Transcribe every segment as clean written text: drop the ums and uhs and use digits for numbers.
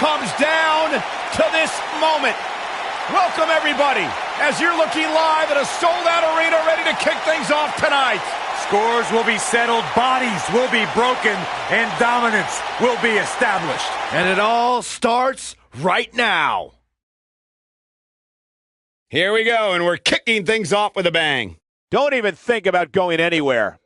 comes down to this moment. Welcome, everybody, as you're looking live at a sold-out arena ready to kick things off tonight. Scores will be settled, bodies will be broken, and dominance will be established. And it all starts right now. Here we go, and we're kicking things off with a bang. Don't even think about going anywhere.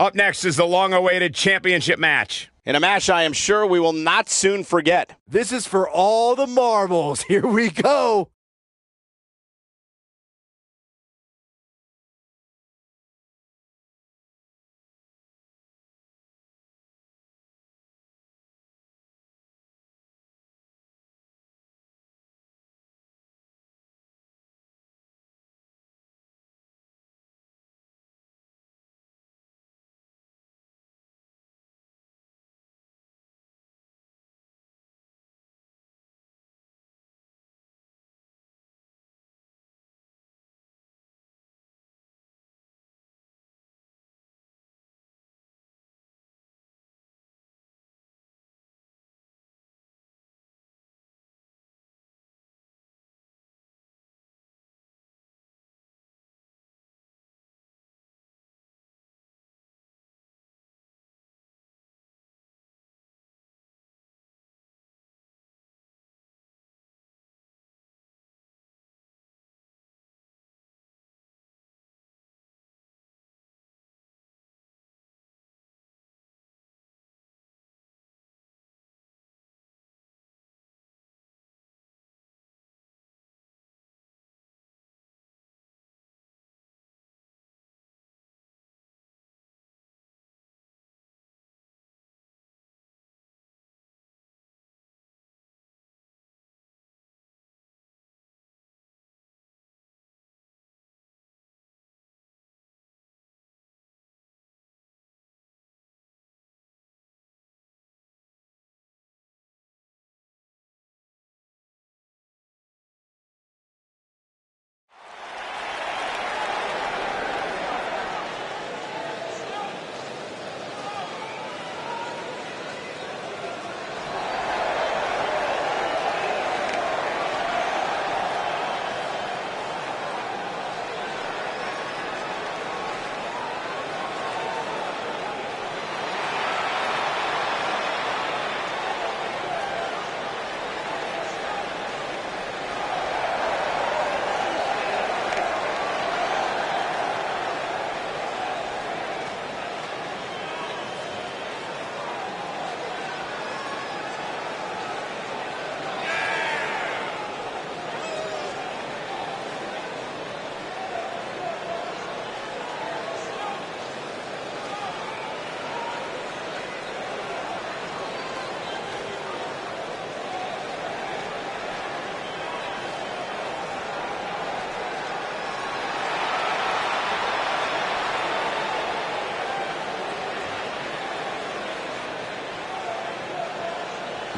Up next is the long-awaited championship match. In a match I am sure we will not soon forget. This is for all the marbles. Here we go.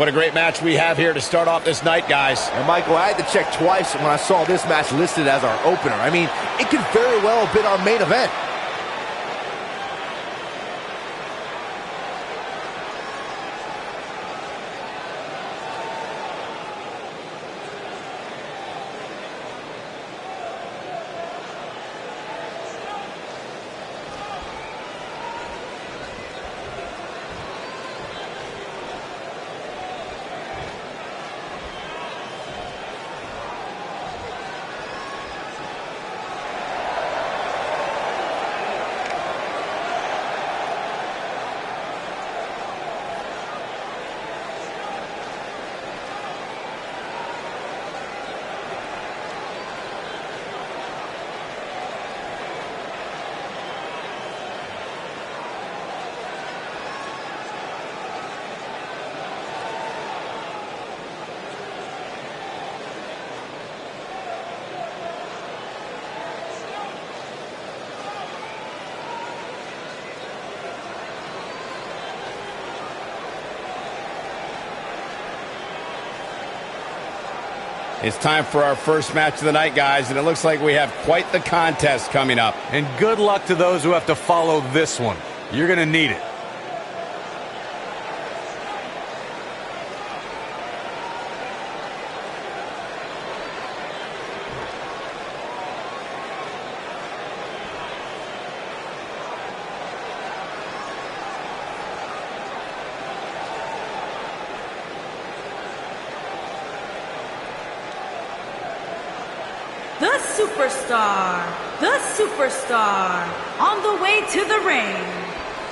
What a great match we have here to start off this night, guys. And Michael, I had to check twice when I saw this match listed as our opener. I mean, it could very well have been our main event. It's time for our first match of the night, guys, and it looks like we have quite the contest coming up. And good luck to those who have to follow this one. You're going to need it. The superstar, on the way to the ring.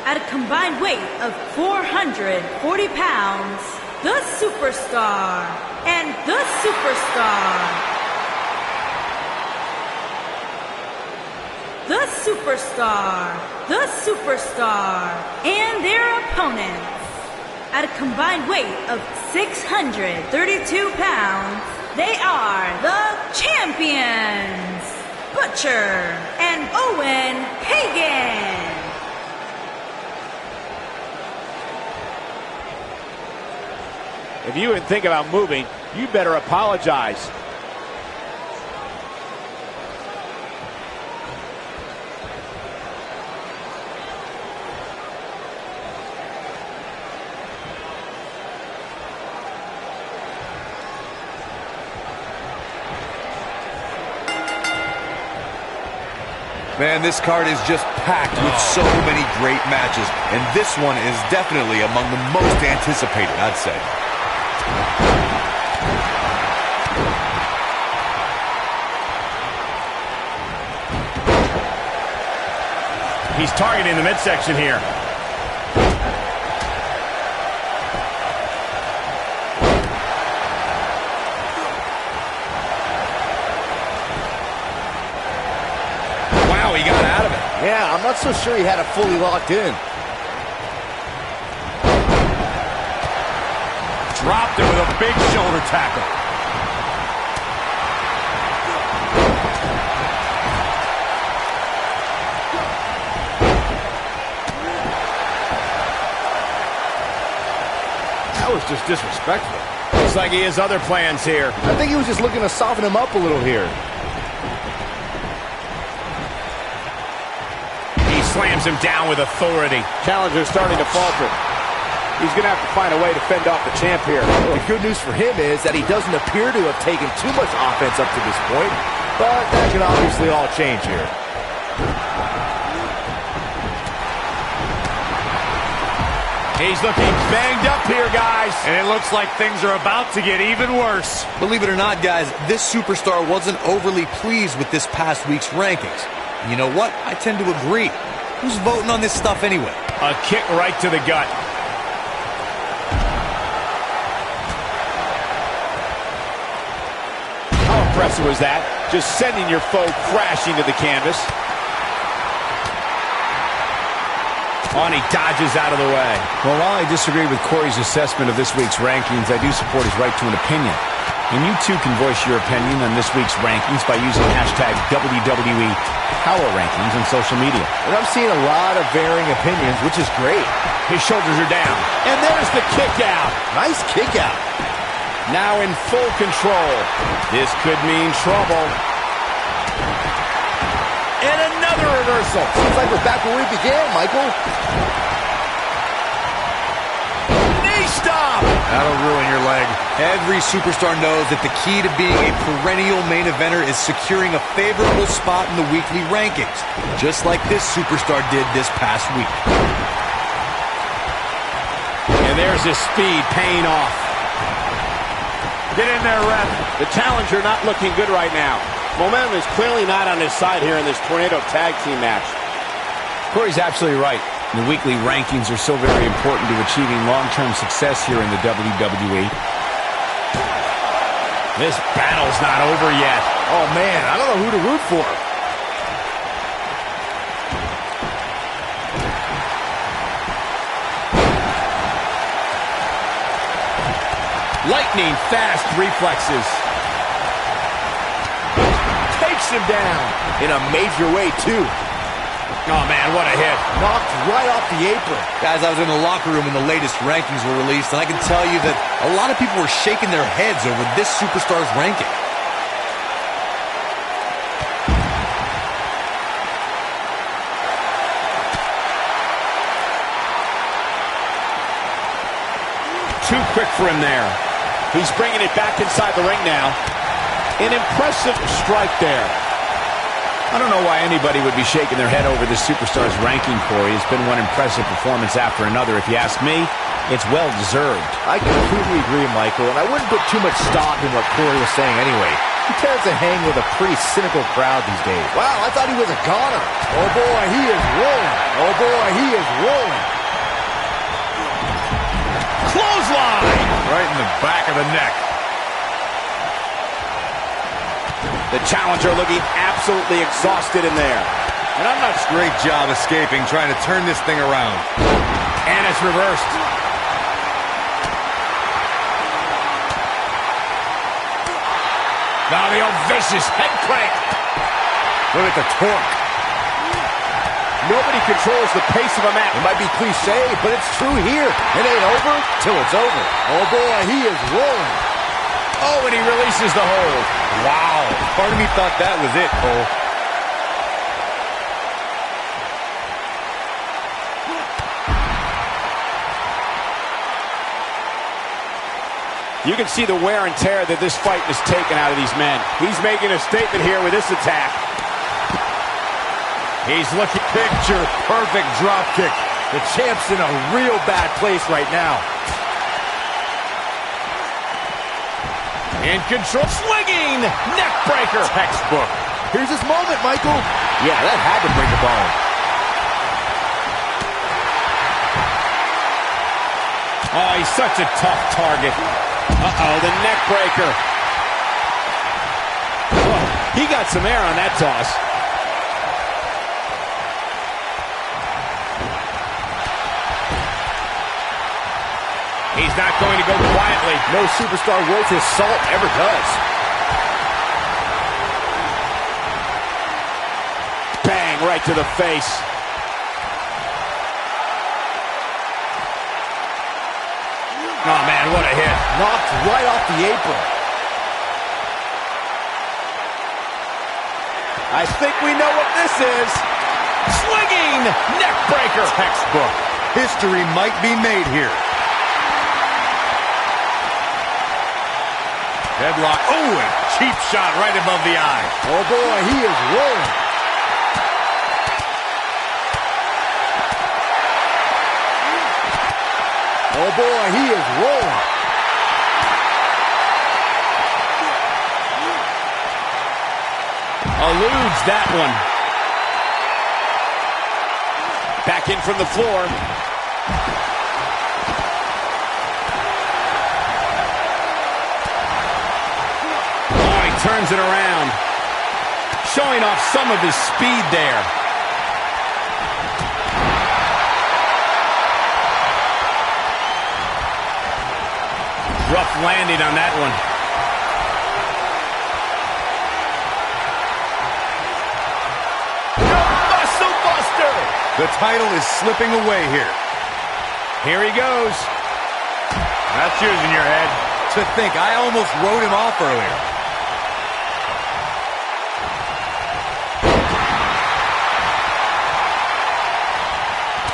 At a combined weight of 440 pounds, the superstar and the superstar. The superstar, and their opponents. At a combined weight of 632 pounds, they are the champions, Butcher and Owen Hagen. If you even think about moving, you better apologize. Man, this card is just packed with so many great matches, and this one is definitely among the most anticipated, I'd say. He's targeting the midsection here. He got out of it. Yeah, I'm not so sure he had it fully locked in. Dropped it with a big shoulder tackle. That was just disrespectful. Looks like he has other plans here. I think he was just looking to soften him up a little here. Slams him down with authority. Challenger's starting to falter. He's going to have to find a way to fend off the champ here. The good news for him is that he doesn't appear to have taken too much offense up to this point, but that can obviously all change here. He's looking banged up here, guys. And it looks like things are about to get even worse. Believe it or not, guys, this superstar wasn't overly pleased with this past week's rankings. You know what? I tend to agree. Who's voting on this stuff anyway? A kick right to the gut. How impressive was that? Just sending your foe crashing to the canvas. Oh, and he dodges out of the way. Well, while I disagree with Corey's assessment of this week's rankings, I do support his right to an opinion. And you too can voice your opinion on this week's rankings by using hashtag WWE Power Rankings on social media. And I'm seeing a lot of varying opinions, which is great. His shoulders are down. And there's the kick out. Nice kick out. Now in full control. This could mean trouble. And another reversal. Seems like we're back where we began, Michael. Knee stop. That'll ruin your leg. Every superstar knows that the key to being a perennial main eventer is securing a favorable spot in the weekly rankings, just like this superstar did this past week. And there's his speed paying off. Get in there, ref. The challenger not looking good right now. Momentum is clearly not on his side here in this Tornado Tag Team match. Corey's absolutely right. The weekly rankings are so very important to achieving long-term success here in the WWE. This battle's not over yet. Oh, man, I don't know who to root for. Lightning fast reflexes. Takes him down. In a major way, too. Oh, man, what a hit. Knocked right off the apron. Guys, I was in the locker room when the latest rankings were released, and I can tell you that a lot of people were shaking their heads over this superstar's ranking. Too quick for him there. He's bringing it back inside the ring now. An impressive strike there. I don't know why anybody would be shaking their head over this superstar's ranking, Corey. It's been one impressive performance after another. If you ask me, it's well-deserved. I completely agree, Michael, and I wouldn't put too much stock in what Corey was saying anyway. He tends to hang with a pretty cynical crowd these days. Wow, I thought he was a goner. Oh, boy, he is rolling. Oh, boy, he is rolling. Clothesline! Right in the back of the neck. The challenger looking absolutely exhausted in there. And I'm not sure. Great job escaping, trying to turn this thing around. And it's reversed. Now the old vicious head crank. Look at the torque. Nobody controls the pace of a match. It might be cliche, but it's true here. It ain't over till it's over. Oh, boy, he is rolling. Oh, and he releases the hold. Wow. Part of me thought that was it, Cole. You can see the wear and tear that this fight has taken out of these men. He's making a statement here with this attack. He's looking picture-perfect drop kick. The champ's in a real bad place right now. In control, swinging, neck breaker. Textbook. Here's his moment, Michael. Yeah, that had to break a bone. Oh, he's such a tough target. Uh-oh, the neck breaker. Oh, he got some air on that toss. He's not going to go quietly. No superstar worth his salt ever does. Bang, right to the face. Oh, man, what a hit. Knocked right off the apron. I think we know what this is. Swinging, neck breaker. Textbook. History might be made here. Headlock. Oh, and cheap shot right above the eye. Oh, boy, he is rolling. Oh, boy, he is rolling. Eludes that one. Back in from the floor. Oh, he turns it around. Showing off some of his speed there. Rough landing on that one. Muscle buster! The title is slipping away here. Here he goes. That's yours in your head. To think, I almost wrote him off earlier.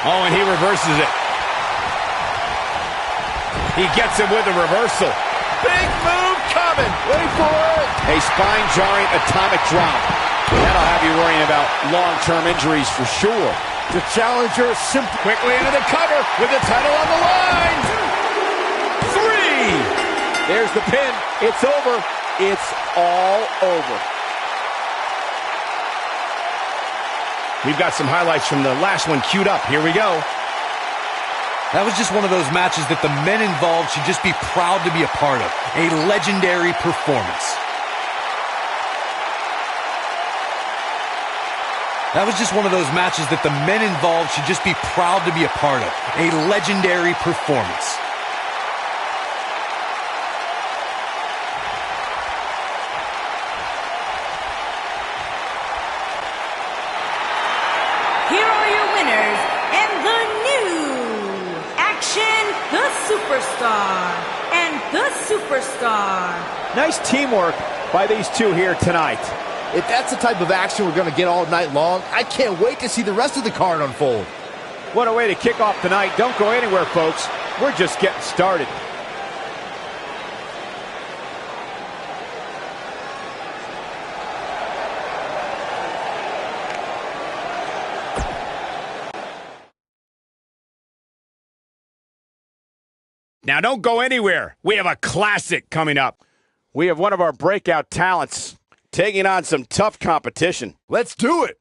Oh, and he reverses it. He gets him with a reversal. Big move coming. Wait for it. A spine-jarring atomic drop. That'll have you worrying about long-term injuries for sure. The challenger simply Quickly into the cover with the title on the line. 3. There's the pin. It's over. It's all over. We've got some highlights from the last one queued up. Here we go. That was just one of those matches that the men involved should just be proud to be a part of. A legendary performance. That was just one of those matches that the men involved should just be proud to be a part of. A legendary performance. Here Superstar and the Superstar. Nice teamwork by these two here tonight. If that's the type of action we're going to get all night long, I can't wait to see the rest of the card unfold. What a way to kick off the night. Don't go anywhere, folks. We're just getting started. Now don't go anywhere. We have a classic coming up. We have one of our breakout talents taking on some tough competition. Let's do it.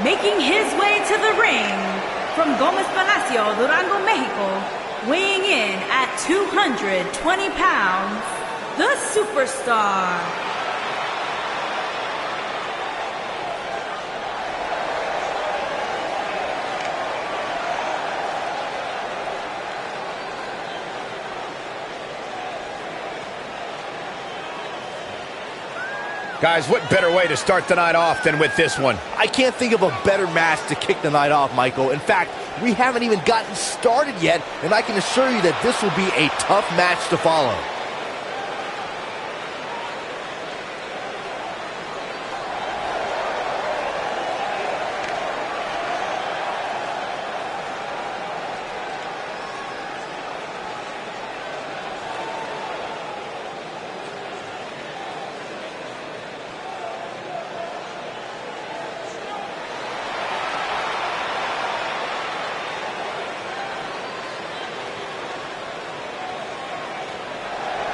Making his way to the ring from Gómez Palacio, Durango, Mexico, weighing in at 220 pounds, the Superstar. Guys, what better way to start the night off than with this one? I can't think of a better match to kick the night off, Michael. In fact, we haven't even gotten started yet, and I can assure you that this will be a tough match to follow.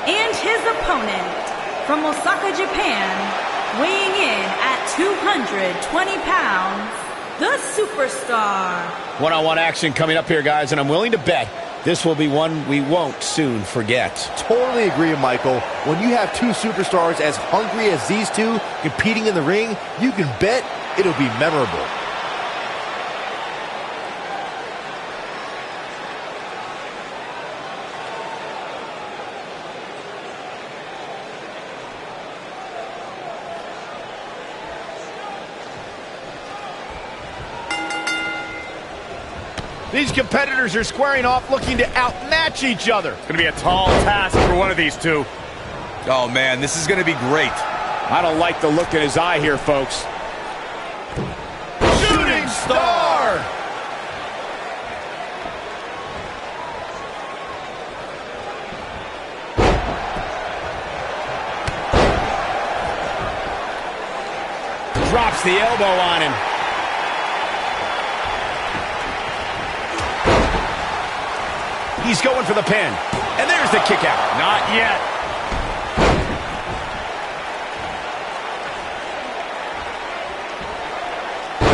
And his opponent from Osaka, Japan, weighing in at 220 pounds, the Superstar. One-on-one action coming up here, guys, and I'm willing to bet this will be one we won't soon forget. Totally agree, Michael. When you have two superstars as hungry as these two competing in the ring, you can bet it'll be memorable. These competitors are squaring off looking to outmatch each other. It's going to be a tall task for one of these two. Oh, man, this is going to be great. I don't like the look in his eye here, folks. Shooting star! Drops the elbow on him. He's going for the pin. And there's the kick out. Not yet.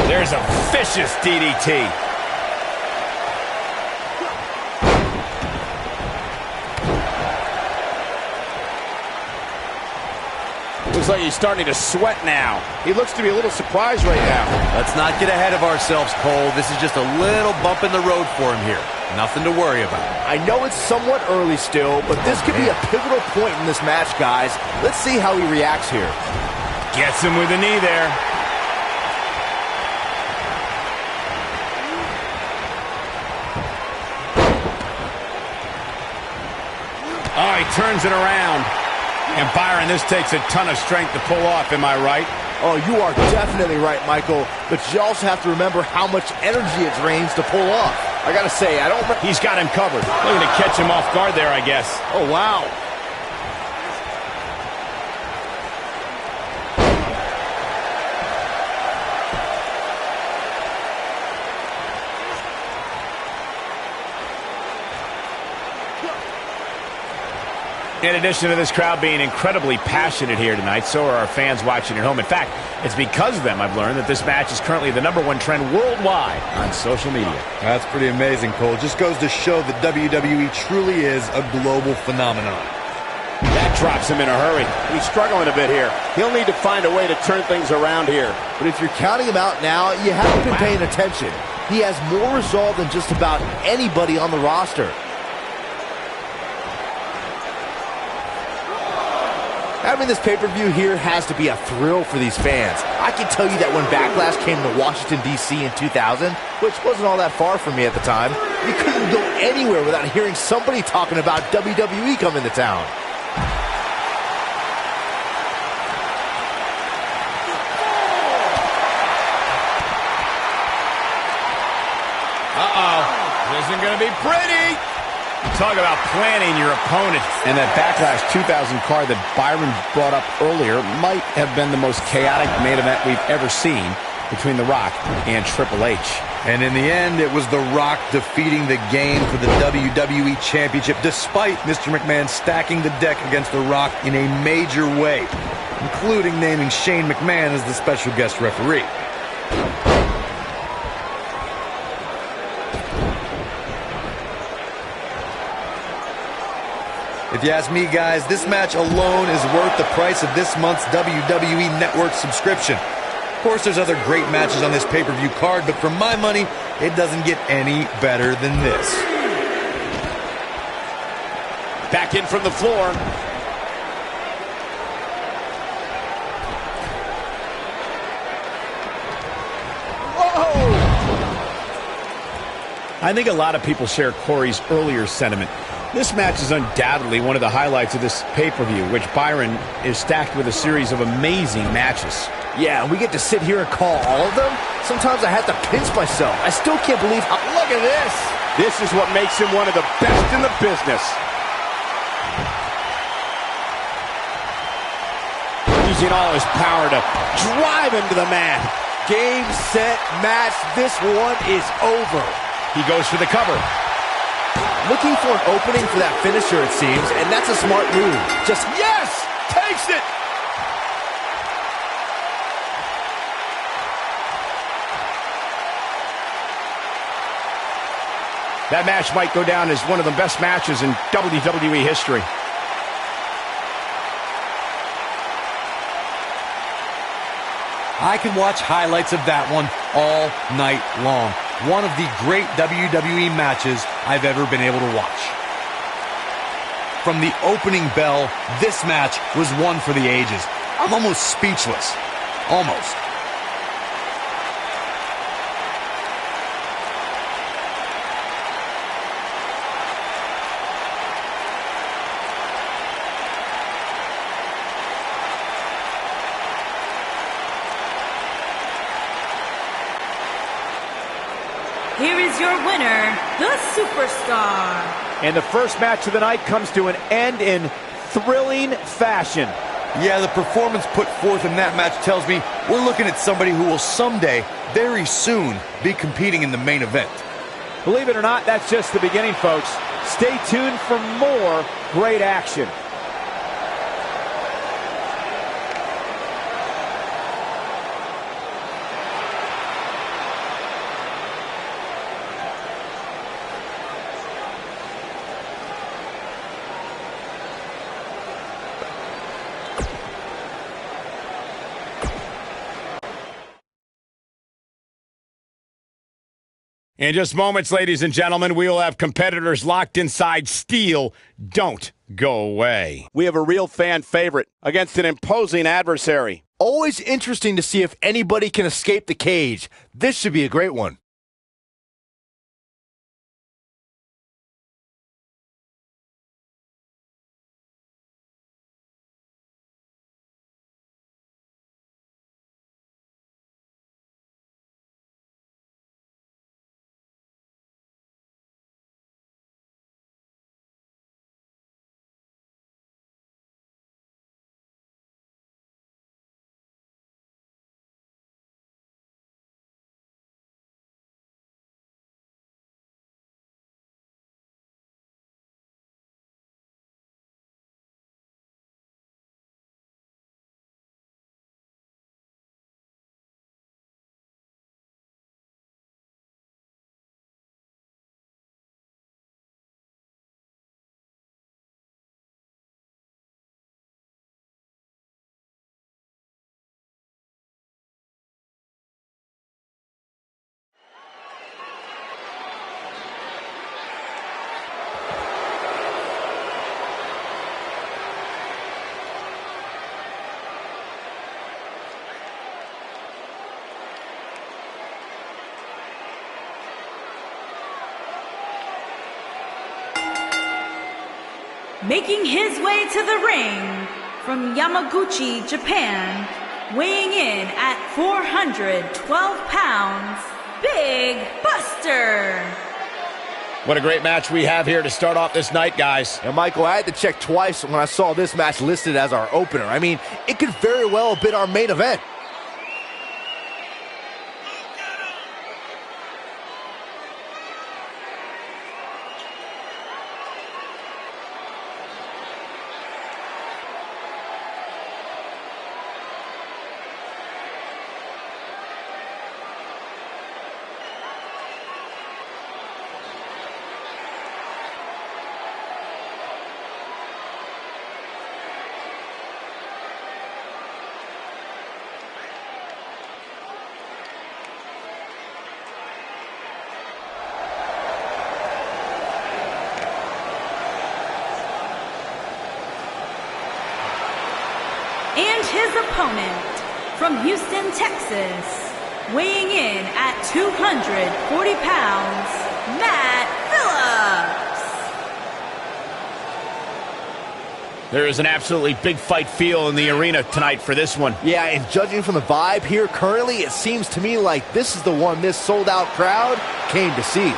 There's a vicious DDT. Looks like he's starting to sweat now. He looks to be a little surprised right now. Let's not get ahead of ourselves, Cole. This is just a little bump in the road for him here. Nothing to worry about. I know it's somewhat early still, but this could be a pivotal point in this match, guys. Let's see how he reacts here. Gets him with a knee there. Oh, he turns it around. And Byron, this takes a ton of strength to pull off, am I right? Oh, you are definitely right, Michael. But you also have to remember how much energy it drains to pull off. I gotta say, I don't... He's got him covered. Looking to catch him off guard there, I guess. Oh, wow. In addition to this crowd being incredibly passionate here tonight, so are our fans watching at home. In fact, it's because of them I've learned that this match is currently the #1 trend worldwide on social media. That's pretty amazing, Cole. Just goes to show that WWE truly is a global phenomenon. That drops him in a hurry. He's struggling a bit here. He'll need to find a way to turn things around here. But if you're counting him out now, you haven't been paying attention. He has more resolve than just about anybody on the roster. Having this pay-per-view here has to be a thrill for these fans. I can tell you that when Backlash came to Washington, D.C. in 2000, which wasn't all that far from me at the time, you couldn't go anywhere without hearing somebody talking about WWE coming to town. Uh-oh. This isn't going to be pretty. Talk about planning your opponent. And that Backlash 2000 card that Byron brought up earlier might have been the most chaotic main event we've ever seen between The Rock and Triple H. And in the end, it was The Rock defeating the game for the WWE Championship, despite Mr. McMahon stacking the deck against The Rock in a major way, including naming Shane McMahon as the special guest referee. If you ask me, guys, this match alone is worth the price of this month's WWE Network subscription. Of course, there's other great matches on this pay-per-view card, but for my money, it doesn't get any better than this. Back in from the floor. Whoa! I think a lot of people share Corey's earlier sentiment. This match is undoubtedly one of the highlights of this pay-per-view, which Byron is stacked with a series of amazing matches. Yeah, we get to sit here and call all of them? Sometimes I have to pinch myself. I still can't believe how... Look at this! This is what makes him one of the best in the business. Using all his power to drive him to the mat. Game, set, match. This one is over. He goes for the cover. Looking for an opening for that finisher, it seems, and that's a smart move. Just, yes! Takes it! That match might go down as one of the best matches in WWE history. I can watch highlights of that one all night long. One of the great WWE matches I've ever been able to watch. From the opening bell, this match was one for the ages. I'm almost speechless. Almost. Here is your winner, the Superstar. And the first match of the night comes to an end in thrilling fashion. Yeah, the performance put forth in that match tells me we're looking at somebody who will someday, very soon, be competing in the main event. Believe it or not, that's just the beginning, folks. Stay tuned for more great action. In just moments, ladies and gentlemen, we will have competitors locked inside steel. Don't go away. We have a real fan favorite against an imposing adversary. always interesting to see if anybody can escape the cage. This should be a great one. Making his way to the ring from Yamaguchi, Japan, weighing in at 412 pounds, Big Buster. What a great match we have here to start off this night, guys. And Michael, I had to check twice when I saw this match listed as our opener. I mean, it could very well have been our main event. And his opponent from Houston, Texas, weighing in at 240 pounds, Matt Phillips. There is an absolutely big fight feel in the arena tonight for this one. Yeah, and judging from the vibe here currently, it seems to me like this is the one this sold-out crowd came to see.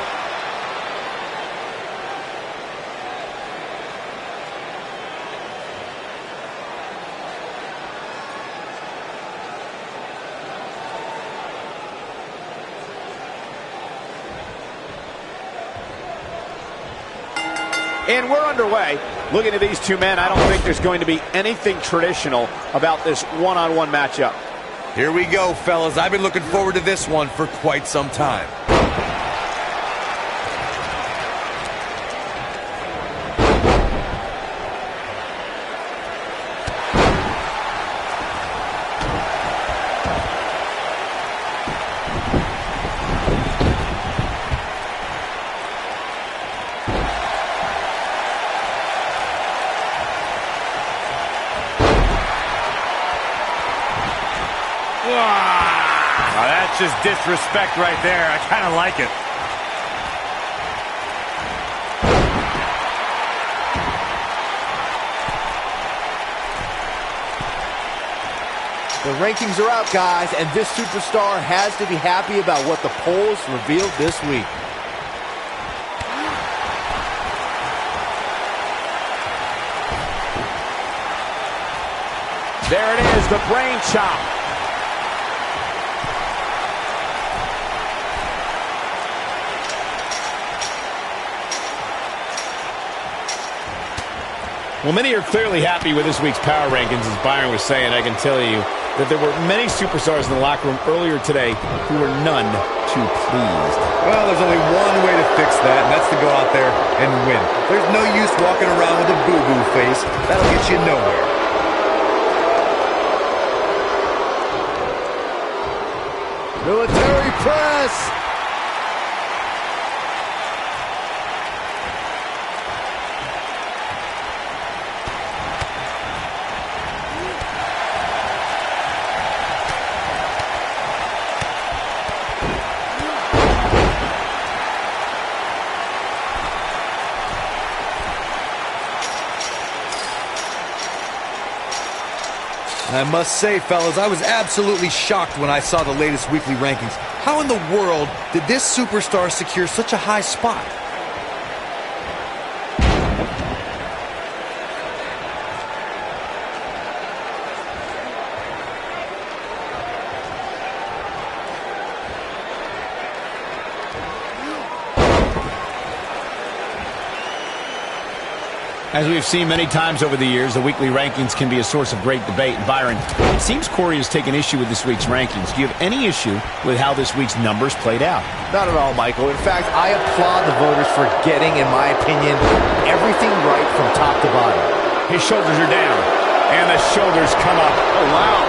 And we're underway. Looking at these two men, I don't think there's going to be anything traditional about this one-on-one matchup. Here we go, fellas. I've been looking forward to this one for quite some time. Oh, that's just disrespect right there. I kind of like it. The rankings are out, guys, and this superstar has to be happy about what the polls revealed this week. There it is, the brain chop. Well, many are clearly happy with this week's power rankings, as Byron was saying. I can tell you that there were many superstars in the locker room earlier today who were none too pleased. Well, there's only one way to fix that, and that's to go out there and win. There's no use walking around with a boo-boo face. That'll get you nowhere. Military press! I must say, fellas, I was absolutely shocked when I saw the latest weekly rankings. How in the world did this superstar secure such a high spot? As we've seen many times over the years, the weekly rankings can be a source of great debate. And Byron, it seems Corey has taken issue with this week's rankings. Do you have any issue with how this week's numbers played out? Not at all, Michael. In fact, I applaud the voters for getting, in my opinion, everything right from top to bottom. His shoulders are down, and the shoulders come up. Oh, wow.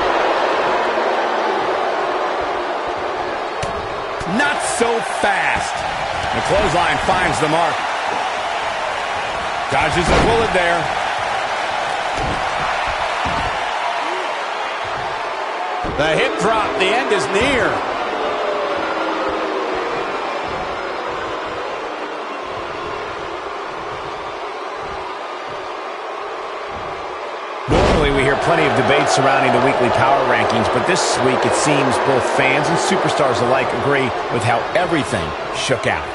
Not so fast. The clothesline finds the mark. Dodges a bullet there. The hip drop, the end is near. plenty of debate surrounding the weekly power rankings, but this week it seems both fans and superstars alike agree with how everything shook out.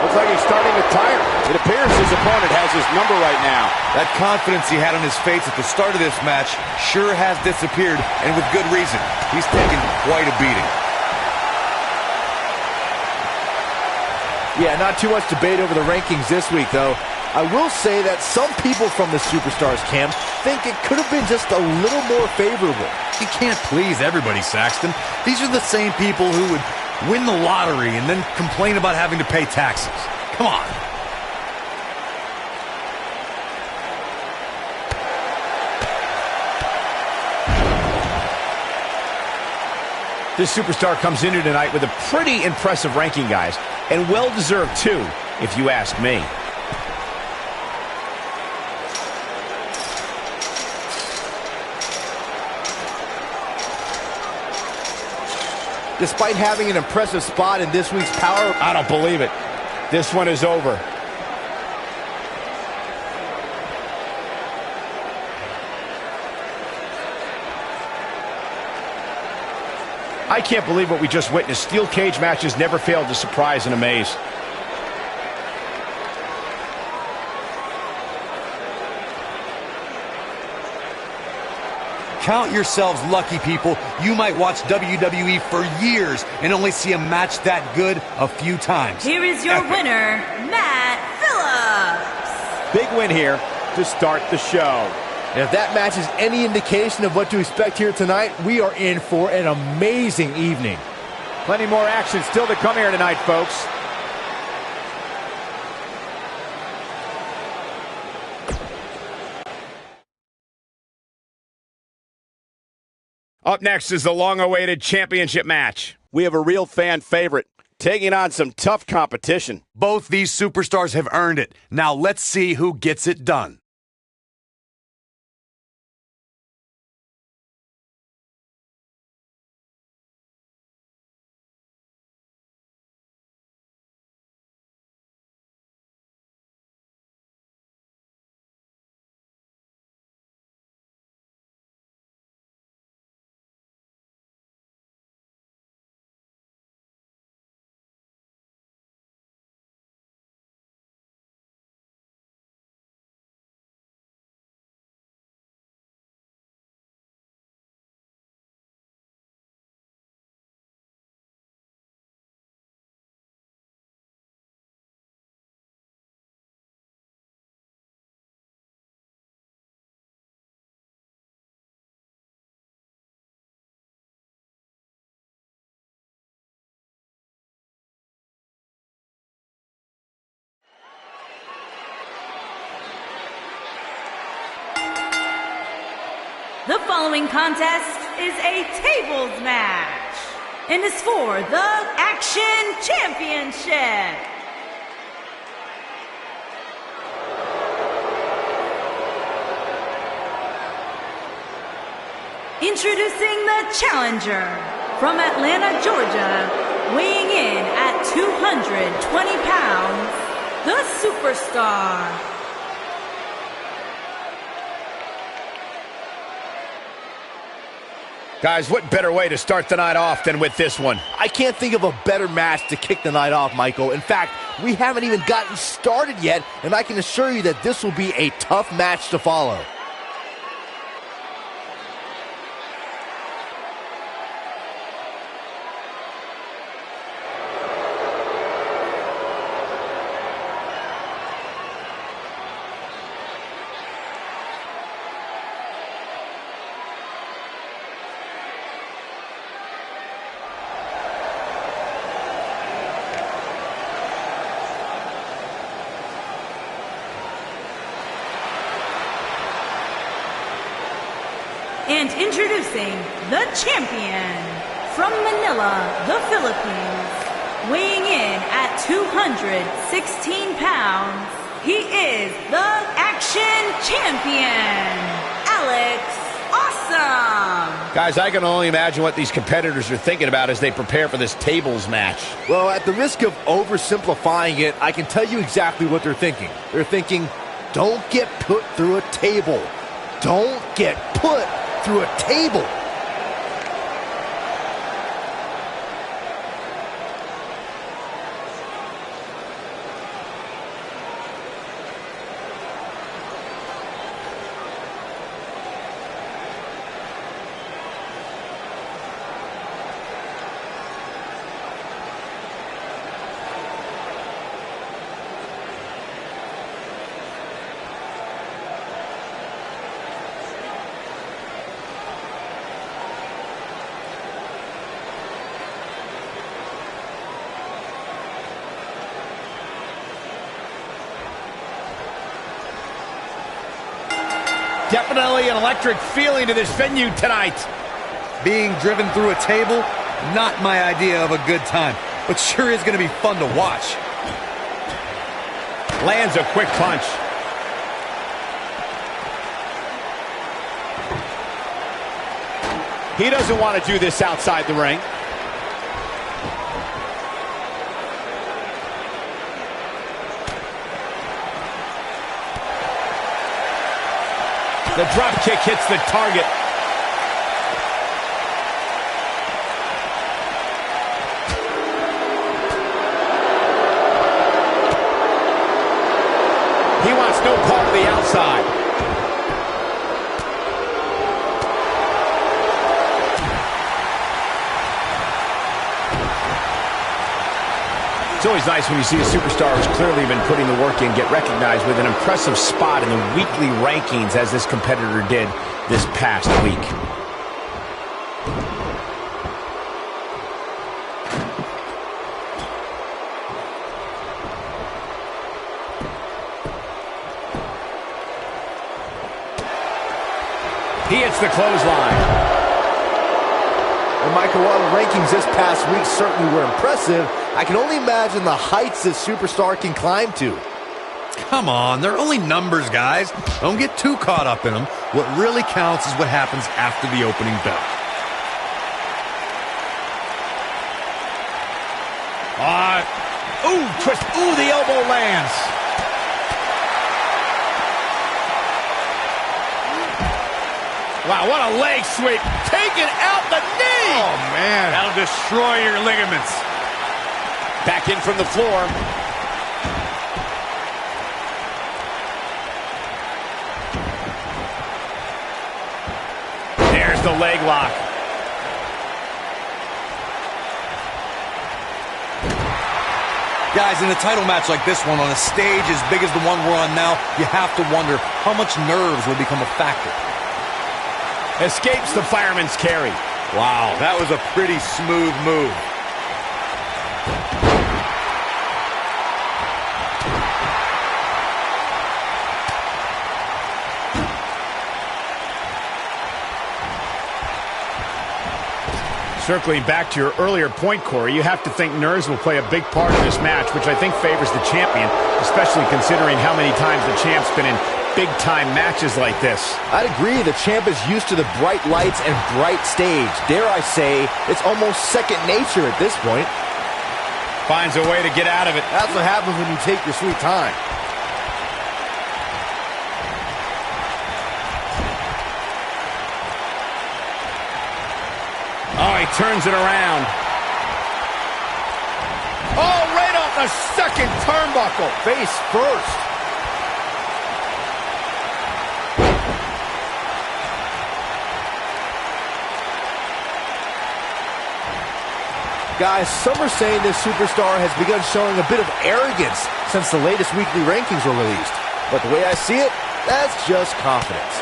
Looks like he's starting to tire. It appears his opponent has his number right now. That confidence he had on his face at the start of this match sure has disappeared, and with good reason. He's taken quite a beating. Yeah, not too much debate over the rankings this week, though. I will say that some people from the Superstars camp think it could have been just a little more favorable. You can't please everybody, Saxton. These are the same people who would win the lottery and then complain about having to pay taxes. Come on. This superstar comes into tonight with a pretty impressive ranking, guys, and well-deserved too, if you ask me. Despite having an impressive spot in this week's power... I don't believe it. This one is over. I can't believe what we just witnessed. Steel cage matches never failed to surprise and amaze. Count yourselves lucky, people. You might watch WWE for years and only see a match that good a few times. Here is your winner, Matt Phillips. Big win here to start the show. And if that match is any indication of what to expect here tonight, we are in for an amazing evening. Plenty more action still to come here tonight, folks. Up next is the long-awaited championship match. We have a real fan favorite taking on some tough competition. Both these superstars have earned it. Now let's see who gets it done. The following contest is a tables match and is for the Action Championship. Introducing the challenger from Atlanta, Georgia, weighing in at 220 pounds, the Superstar. Guys, what better way to start the night off than with this one? I can't think of a better match to kick the night off, Michael. In fact, we haven't even gotten started yet, and I can assure you that this will be a tough match to follow. And introducing the champion from Manila, the Philippines, weighing in at 216 pounds, he is the Action Champion, Alex Awesome. Guys, I can only imagine what these competitors are thinking about as they prepare for this tables match. Well, at the risk of oversimplifying it, I can tell you exactly what they're thinking. They're thinking, Don't get put through a table. Don't get put through a table. Definitely an electric feeling to this venue tonight. Being driven through a table, not my idea of a good time, but sure is going to be fun to watch. Lands a quick punch. He doesn't want to do this outside the ring. The drop kick hits the target. He wants no part of the outside. It's always nice when you see a superstar who's clearly been putting the work in get recognized with an impressive spot in the weekly rankings as this competitor did this past week. He hits the clothesline. And Michael, while the rankings this past week certainly were impressive, I can only imagine the heights this superstar can climb to. Come on, they're only numbers, guys. Don't get too caught up in them. What really counts is what happens after the opening bell. Ooh, twist. Ooh, the elbow lands. Wow, what a leg sweep. Taking out the knee. Oh, man. That'll destroy your ligaments. Back in from the floor. There's the leg lock. Guys, in a title match like this one, on a stage as big as the one we're on now, you have to wonder how much nerves will become a factor. Escapes the fireman's carry. Wow, that was a pretty smooth move. Circling back to your earlier point, Corey, you have to think nerves will play a big part in this match, which I think favors the champion, especially considering how many times the champ's been in big-time matches like this. I'd agree, the champ is used to the bright lights and bright stage. Dare I say, it's almost second nature at this point. Finds a way to get out of it. That's what happens when you take your sweet time. Oh, he turns it around. Oh, right off the second turnbuckle. Face first. Guys, some are saying this superstar has begun showing a bit of arrogance since the latest weekly rankings were released. But the way I see it, that's just confidence.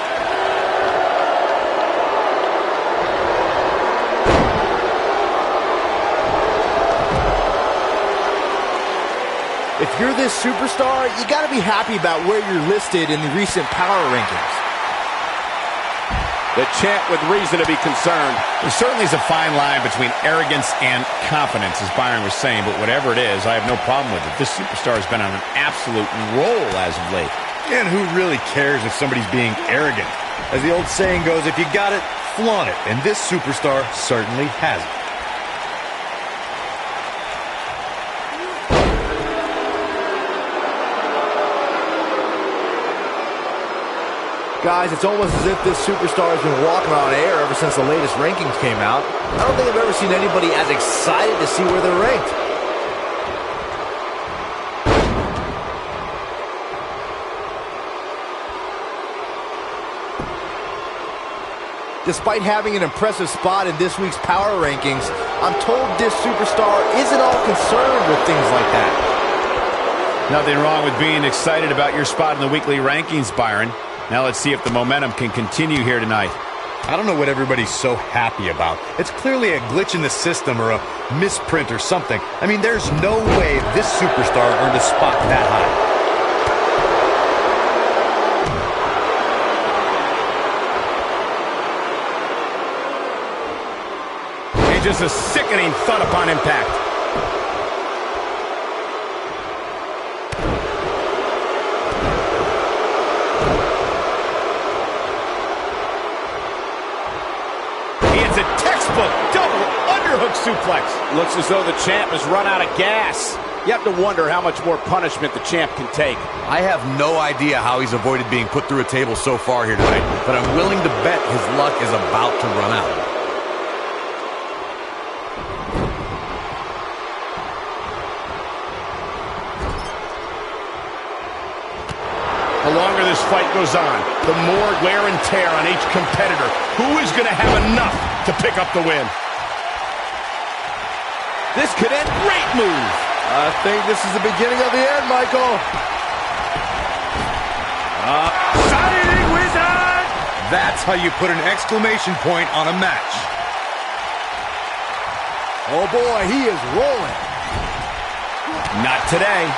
If you're this superstar, you got to be happy about where you're listed in the recent power rankings. The champ with reason to be concerned. There certainly is a fine line between arrogance and confidence, as Byron was saying, but whatever it is, I have no problem with it. This superstar has been on an absolute roll as of late. And who really cares if somebody's being arrogant? As the old saying goes, if you got it, flaunt it. And this superstar certainly has it. Guys, it's almost as if this superstar has been walking on air ever since the latest rankings came out. I don't think I've ever seen anybody as excited to see where they're ranked. Despite having an impressive spot in this week's power rankings, I'm told this superstar isn't all concerned with things like that. Nothing wrong with being excited about your spot in the weekly rankings, Byron. Now let's see if the momentum can continue here tonight. I don't know what everybody's so happy about. It's clearly a glitch in the system or a misprint or something. I mean, there's no way this superstar earned a spot that high. Just a sickening thud upon impact. It's a textbook double underhook suplex. Looks as though the champ has run out of gas. You have to wonder how much more punishment the champ can take. I have no idea how he's avoided being put through a table so far here tonight, but I'm willing to bet his luck is about to run out. The longer this fight goes on, the more wear and tear on each competitor. Who is going to have enough to pick up the win? This could end. Great move. I think this is the beginning of the end, Michael. Shining Wizard! That's how you put an exclamation point on a match. Oh boy, he is rolling. Not today.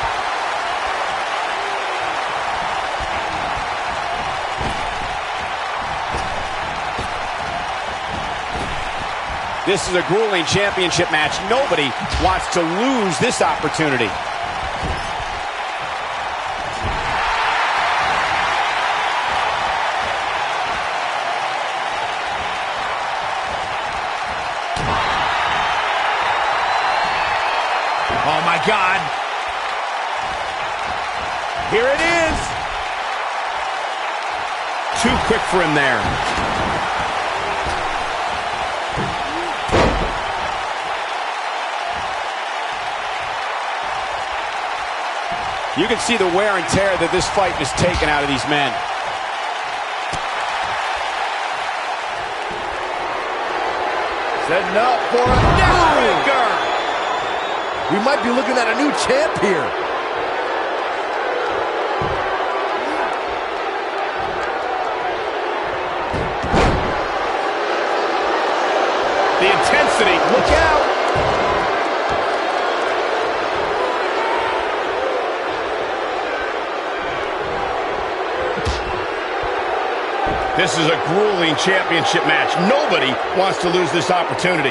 This is a grueling championship match. Nobody wants to lose this opportunity. Oh, my God. Here it is. Too quick for him there. You can see the wear and tear that this fight has taken out of these men. Setting up for a neckbreaker. We might be looking at a new champ here. The intensity. Look out. This is a grueling championship match. Nobody wants to lose this opportunity.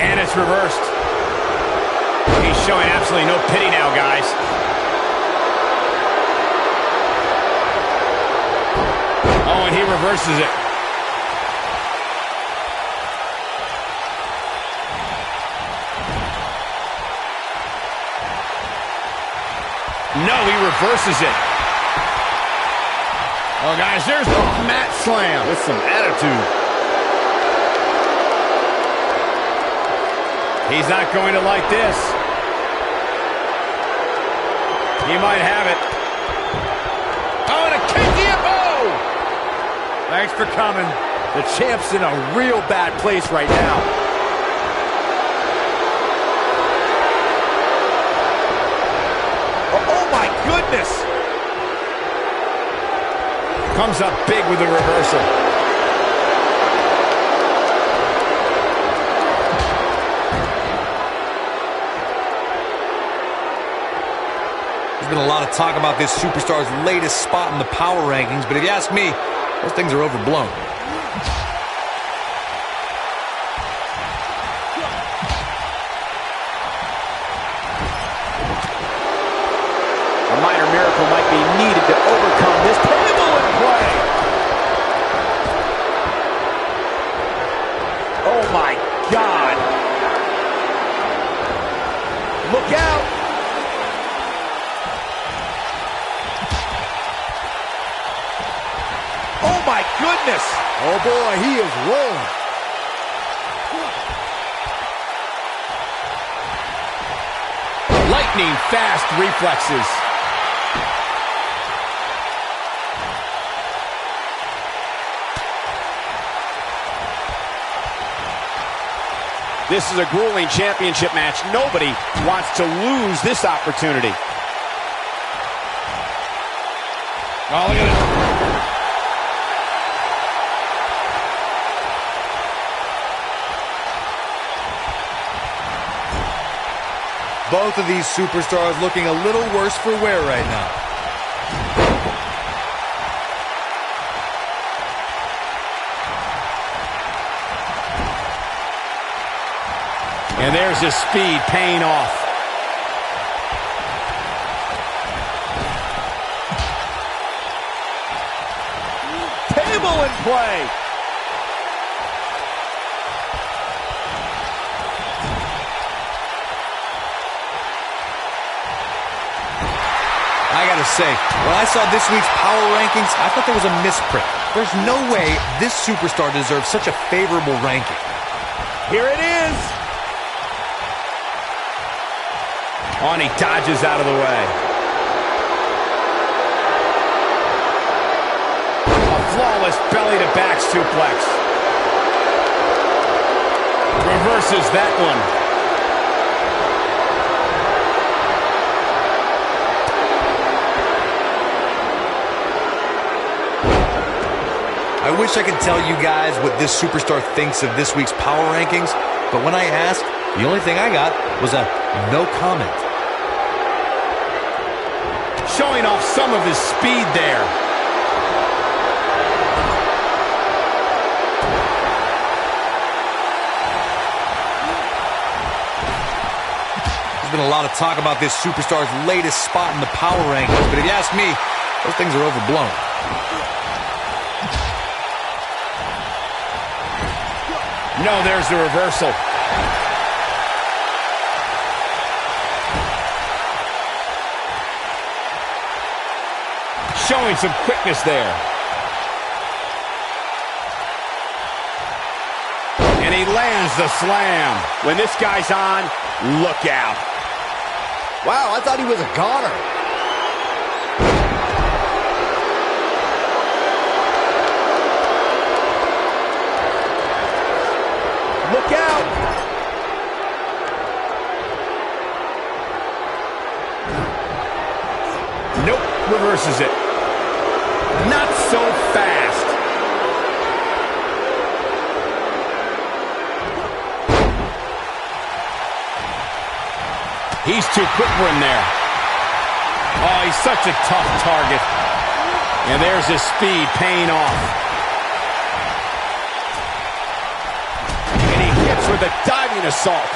And it's reversed. He's showing absolutely no pity now, guys. Oh, and he reverses it. No, he reverses it. Oh, guys, there's the mat slam. With some attitude. He's not going to like this. He might have it. Oh, and a KTFO! Thanks for coming. The champ's in a real bad place right now. Goodness. Comes up big with the reversal. There's been a lot of talk about this superstar's latest spot in the power rankings, but if you ask me, those things are overblown. A minor miracle might be needed to overcome this table in play. Oh my God. Look out. goodness. Oh boy, he is rolling. Lightning fast reflexes. This is a grueling championship match. Nobody wants to lose this opportunity. Oh, look at it. Both of these superstars looking a little worse for wear right now. And there's his speed paying off. Table in play. I gotta say, when I saw this week's power rankings, I thought there was a misprint. There's no way this superstar deserves such a favorable ranking. Here it is. Oh, and he dodges out of the way. A flawless belly-to-back suplex. Reverses that one. I wish I could tell you guys what this superstar thinks of this week's power rankings, but when I asked, the only thing I got was a no comment. Showing off some of his speed there. There's been a lot of talk about this superstar's latest spot in the power rankings, but if you ask me, those things are overblown. No, there's the reversal. Showing some quickness there. And he lands the slam. When this guy's on, look out. Wow, I thought he was a goner. Look out! Nope, reverses it. Not so fast. He's too quick for him there. Oh, he's such a tough target. And there's his speed paying off. With a diving assault.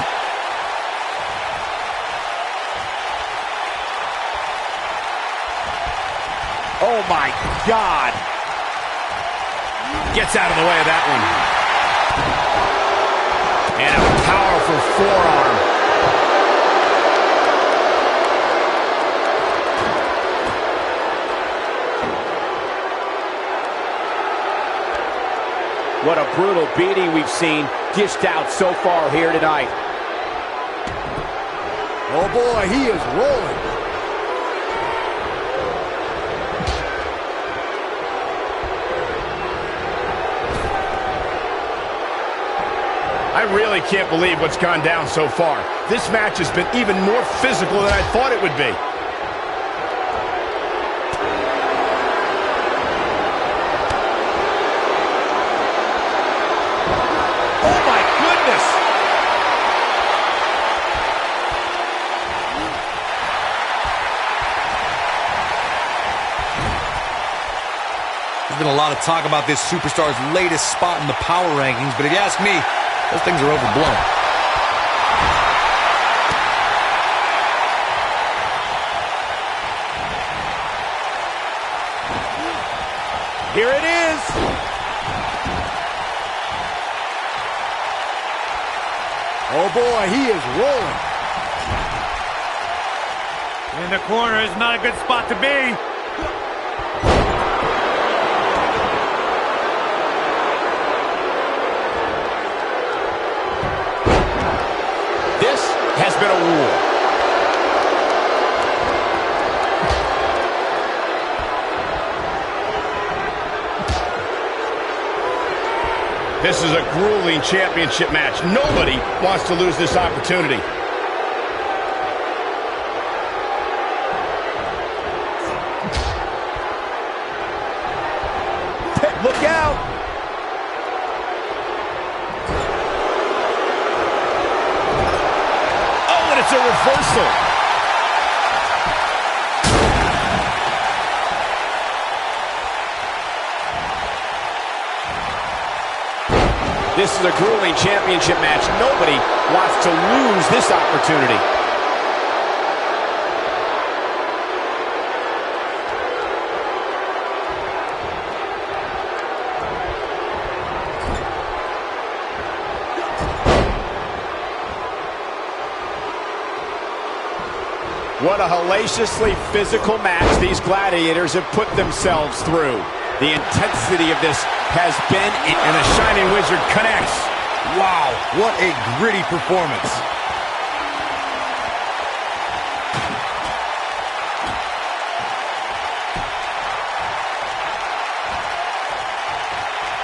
Oh my God. Gets out of the way of that one. And a powerful forearm. What a brutal beating we've seen dished out so far here tonight. Oh boy, he is rolling. I really can't believe what's gone down so far. This match has been even more physical than I thought it would be. There's been a lot of talk about this superstar's latest spot in the power rankings, but if you ask me, those things are overblown. Here it is. Oh boy, he is rolling. In the corner is not a good spot to be. been a war. This is a grueling championship match. Nobody wants to lose this opportunity. Look out! Oh, and it's a reversal. This is a grueling championship match. Nobody wants to lose this opportunity. What a hellaciously physical match these gladiators have put themselves through. The intensity of this has been, and the Shining Wizard connects. Wow, what a gritty performance.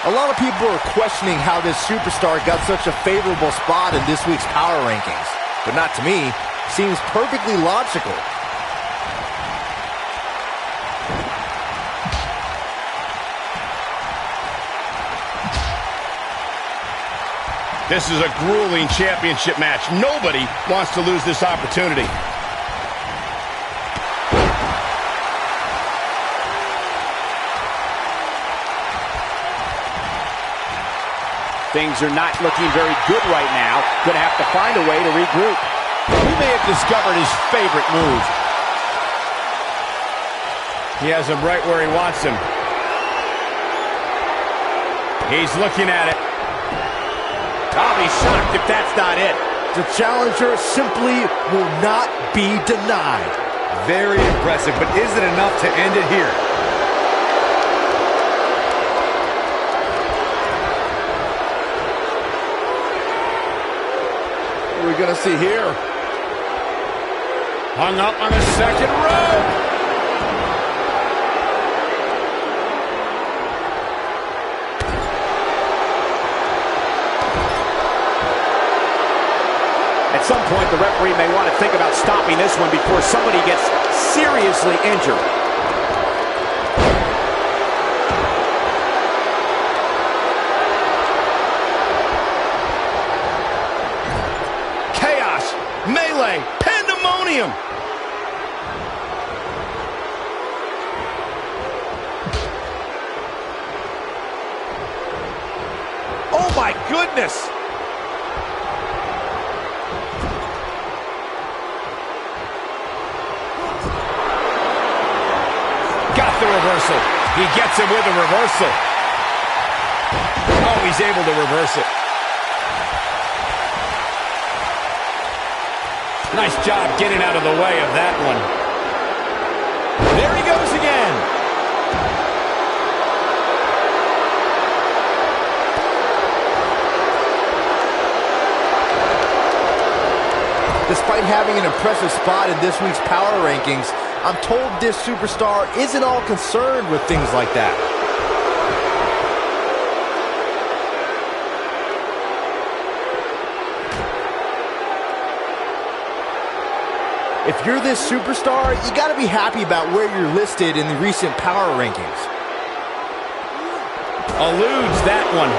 A lot of people are questioning how this superstar got such a favorable spot in this week's power rankings. But not to me. Seems perfectly logical. This is a grueling championship match. Nobody wants to lose this opportunity. Things are not looking very good right now. Gonna have to find a way to regroup. He may have discovered his favorite move. He has him right where he wants him. He's looking at it. I'll be shocked if that's not it. The challenger simply will not be denied. Very impressive, but is it enough to end it here? What are we going to see here? Hung up on the second row. At some point, the referee may want to think about stopping this one before somebody gets seriously injured. Chaos, melee, pandemonium. Oh my goodness! Got the reversal. He gets him with a reversal. Oh, he's able to reverse it. Nice job getting out of the way of that one. There he goes again. Despite having an impressive spot in this week's power rankings, I'm told this superstar isn't all concerned with things like that. If you're this superstar, you gotta be happy about where you're listed in the recent power rankings. Eludes that one.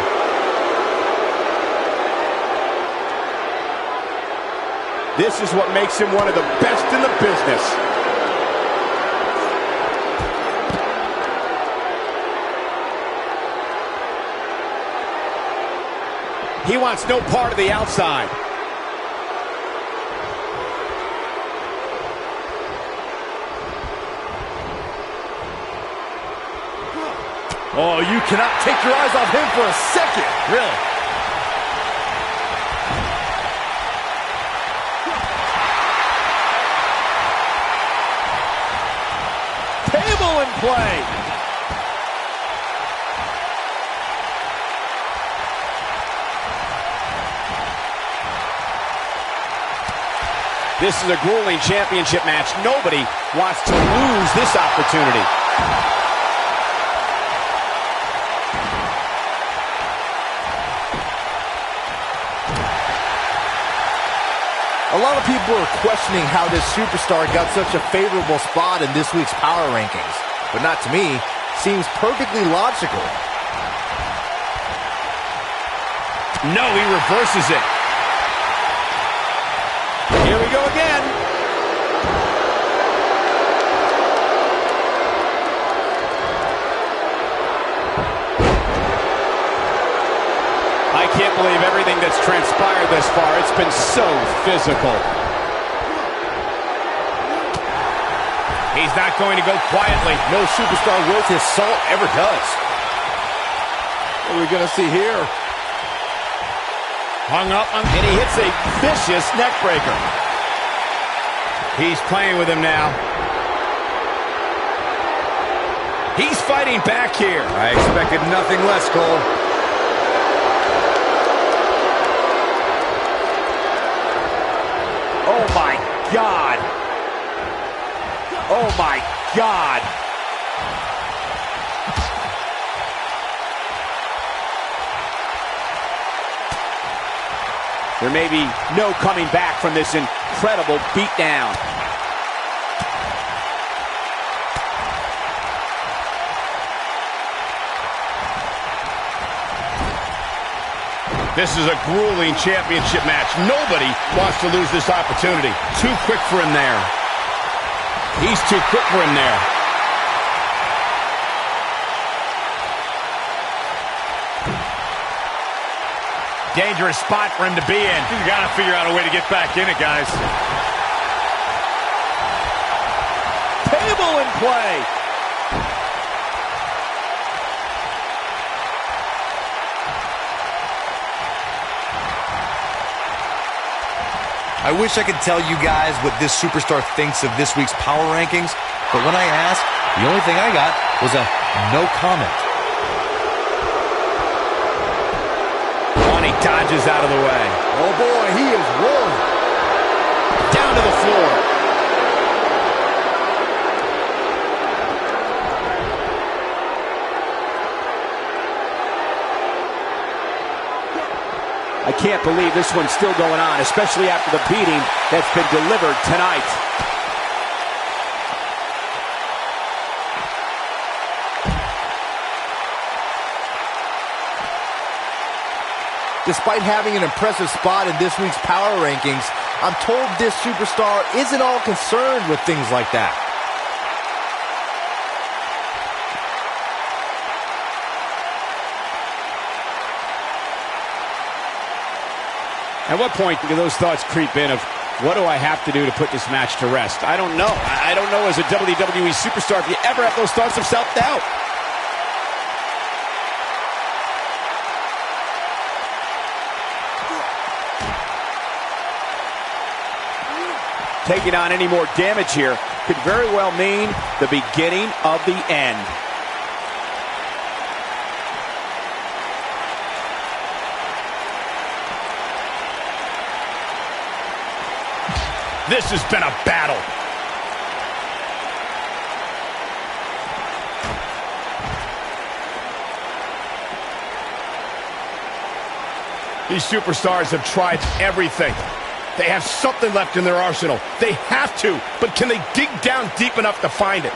This is what makes him one of the best in the business. He wants no part of the outside. Oh, you cannot take your eyes off him for a second. Really? Table in play. This is a grueling championship match. Nobody wants to lose this opportunity. A lot of people are questioning how this superstar got such a favorable spot in this week's power rankings. But not to me. Seems perfectly logical. No, he reverses it. Here we go again. I can't believe everything that's transpired thus far. It's been so physical. He's not going to go quietly. No superstar worth his salt ever does. What are we going to see here? Hung up, and he hits a vicious neck breaker. He's playing with him now. He's fighting back here. I expected nothing less, Cole. Oh, my God. Oh, my God. There may be no coming back from this incredible beatdown. This is a grueling championship match. Nobody wants to lose this opportunity. Too quick for him there. He's too quick for him there. Dangerous spot for him to be in. He's got to figure out a way to get back in it, guys. Table in play. I wish I could tell you guys what this superstar thinks of this week's power rankings, but when I asked, the only thing I got was a no comment. He dodges out of the way. Oh boy, he is rolling. Down to the floor. I can't believe this one's still going on, especially after the beating that's been delivered tonight. Despite having an impressive spot in this week's power rankings, I'm told this superstar isn't all concerned with things like that. At what point do those thoughts creep in of, what do I have to do to put this match to rest? I don't know. I don't know as a WWE superstar if you ever have those thoughts of self-doubt. Taking on any more damage here could very well mean the beginning of the end. This has been a battle. These superstars have tried everything. They have something left in their arsenal. They have to, but can they dig down deep enough to find it?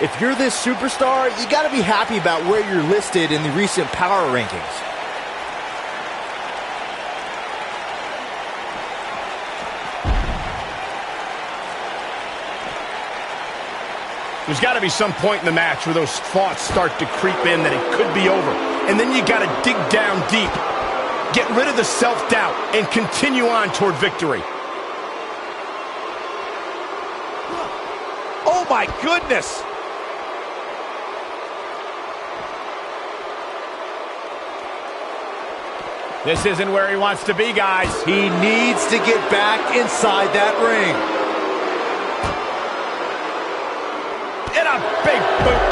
If you're this superstar, you got to be happy about where you're listed in the recent power rankings. There's got to be some point in the match where those thoughts start to creep in that it could be over. And then you got to dig down deep. Get rid of the self-doubt and continue on toward victory. Oh my goodness! This isn't where he wants to be, guys. He needs to get back inside that ring. And a big boot.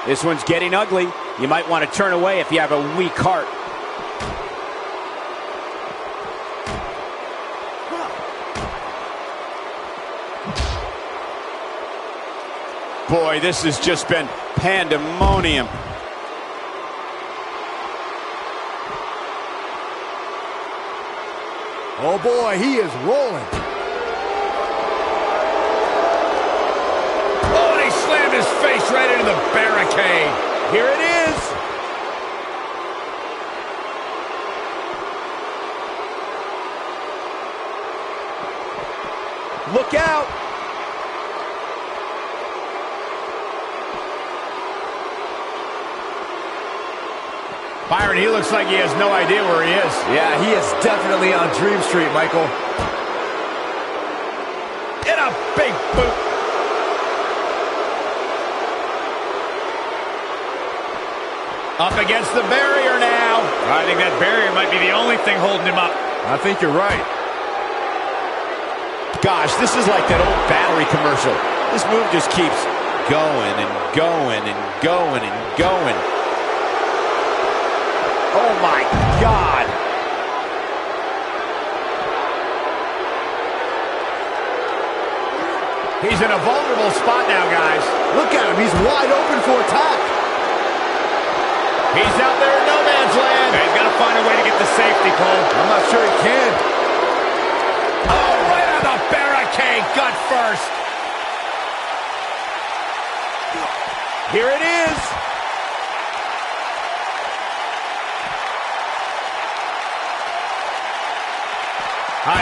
This one's getting ugly. You might want to turn away if you have a weak heart. Boy, this has just been pandemonium. Oh boy, he is rolling. Oh, and he slammed his face right into the barricade. Here it is. Look out. Byron, he looks like he has no idea where he is. Yeah, he is definitely on Dream Street, Michael. And a big boot. Up against the barrier now. I think that barrier might be the only thing holding him up. I think you're right. Gosh, this is like that old battery commercial. This move just keeps going and going and going and going. Oh my God. He's in a vulnerable spot now, guys. Look at him, he's wide open for attack. He's out there in no man's land. He's got to find a way to get the safety, Cole. I'm not sure he can. Oh, right on the barricade, gut first. Here it is.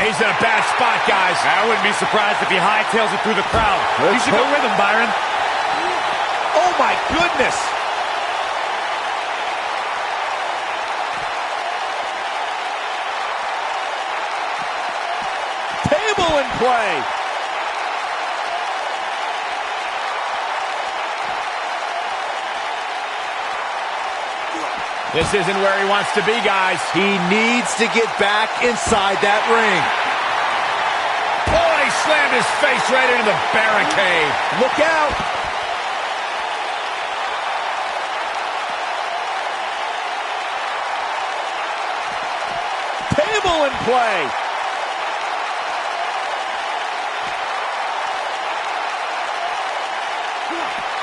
He's in a bad spot, guys. I wouldn't be surprised if he hightails it through the crowd. You should go with him, Byron. Oh my goodness. Table in play. This isn't where he wants to be, guys. He needs to get back inside that ring. Oh, he slammed his face right into the barricade. Look out. Table in play.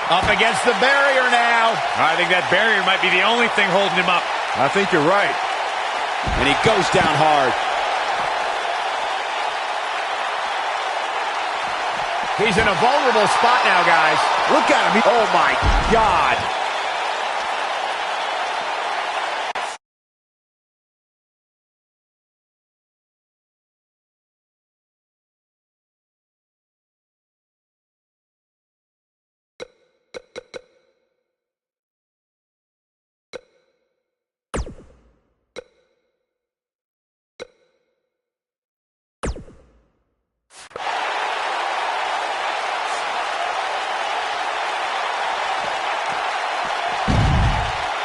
Up against the barrier now. I think that barrier might be the only thing holding him up. I think you're right. And he goes down hard. He's in a vulnerable spot now, guys. Look at him. Oh my God.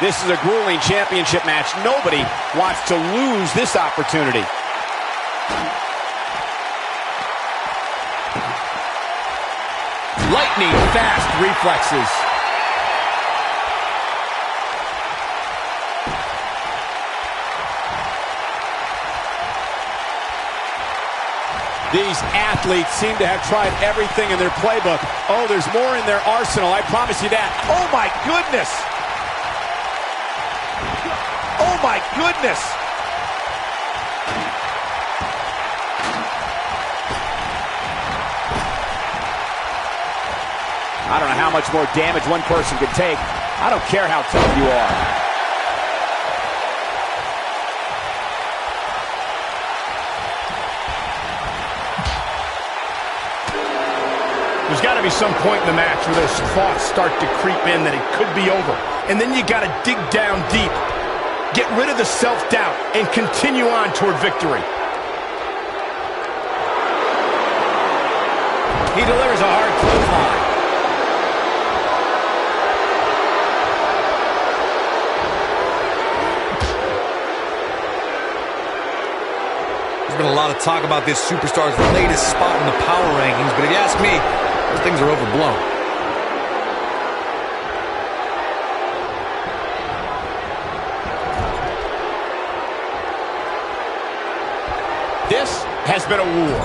This is a grueling championship match. Nobody wants to lose this opportunity. Lightning fast reflexes. These athletes seem to have tried everything in their playbook. Oh, there's more in their arsenal, I promise you that. Oh my goodness! Oh my goodness! I don't know how much more damage one person could take. I don't care how tough you are. There's got to be some point in the match where those thoughts start to creep in that it could be over. And then you got to dig down deep. Get rid of the self-doubt and continue on toward victory. He delivers a hard clothesline. There's been a lot of talk about this superstar's latest spot in the power rankings, but if you ask me, those things are overblown. has been a war.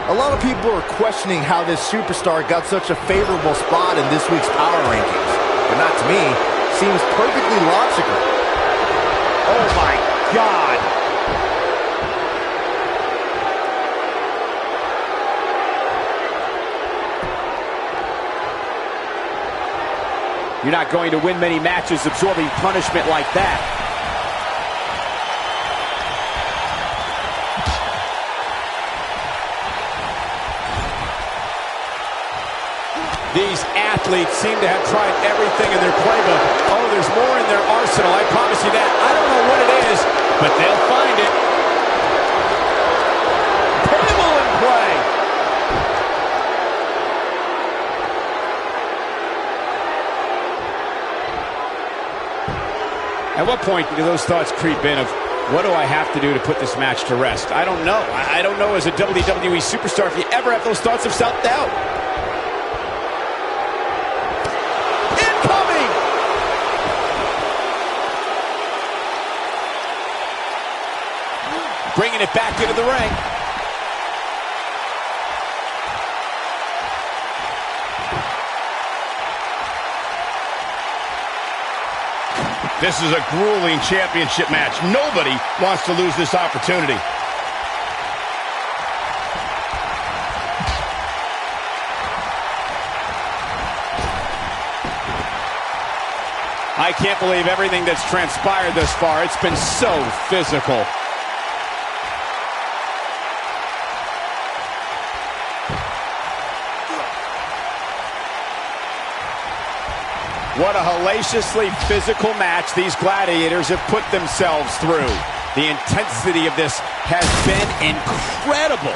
A lot of people are questioning how this superstar got such a favorable spot in this week's power rankings. But not to me. Seems perfectly logical. Oh my God. You're not going to win many matches absorbing punishment like that. These athletes seem to have tried everything in their playbook. Oh, there's more in their arsenal, I promise you that. I don't know what it is, but they'll find it. Table in play. At what point do those thoughts creep in of, what do I have to do to put this match to rest? I don't know. I don't know as a WWE superstar if you ever have those thoughts of self-doubt. Incoming! Bringing it back into the ring. This is a grueling championship match. Nobody wants to lose this opportunity. I can't believe everything that's transpired thus far. It's been so physical. What a hellaciously physical match these gladiators have put themselves through. The intensity of this has been incredible.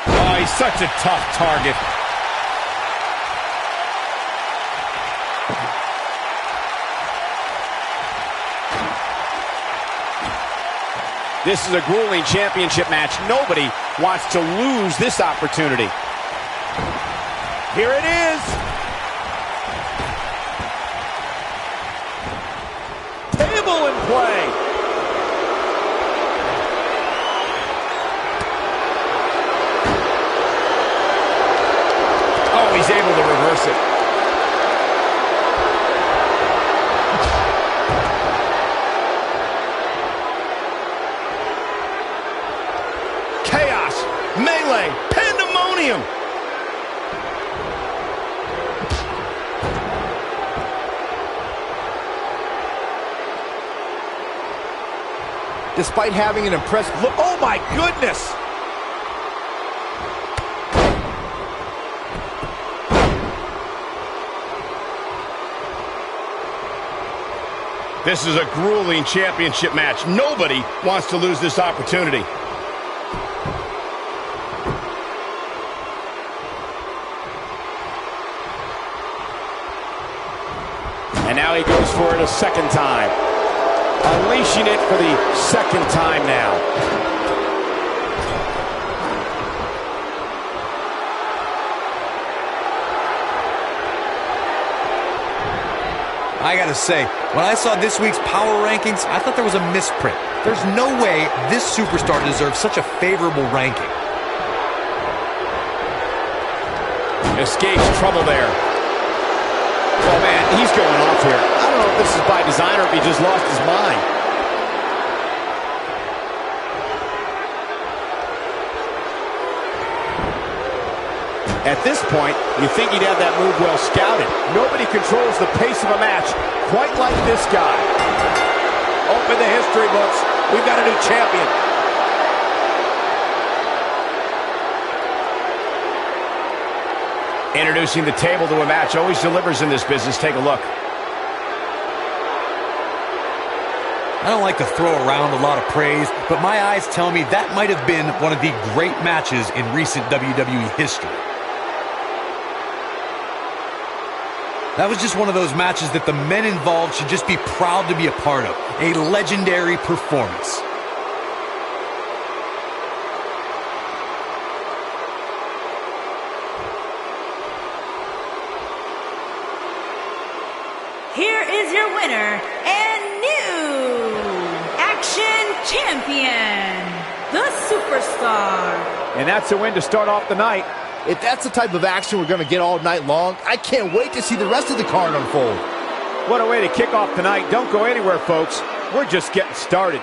Oh, he's such a tough target. This is a grueling championship match. Nobody wants to lose this opportunity. Here it is. Table in play. Oh, he's able to reverse it. Chaos, melee, pandemonium. Despite having an impressive look. Oh my goodness! This is a grueling championship match. Nobody wants to lose this opportunity. And now he goes for it a second time. Unleashing it for the second time now. I gotta say, when I saw this week's power rankings, I thought there was a misprint. There's no way this superstar deserves such a favorable ranking. Escapes trouble there. Oh man, he's going off here. I don't know if this is by design or if he just lost his mind. At this point, you think he'd have that move well scouted. Nobody controls the pace of a match quite like this guy. Open the history books. We've got a new champion. Introducing the table to a match always delivers in this business. Take a look. I don't like to throw around a lot of praise, but my eyes tell me that might have been one of the great matches in recent WWE history. That was just one of those matches that the men involved should just be proud to be a part of. A legendary performance. winner and new Action Champion, the Superstar. And that's a win to start off the night. If that's the type of action we're going to get all night long, I can't wait to see the rest of the card unfold. What a way to kick off tonight. Don't go anywhere, folks. We're just getting started.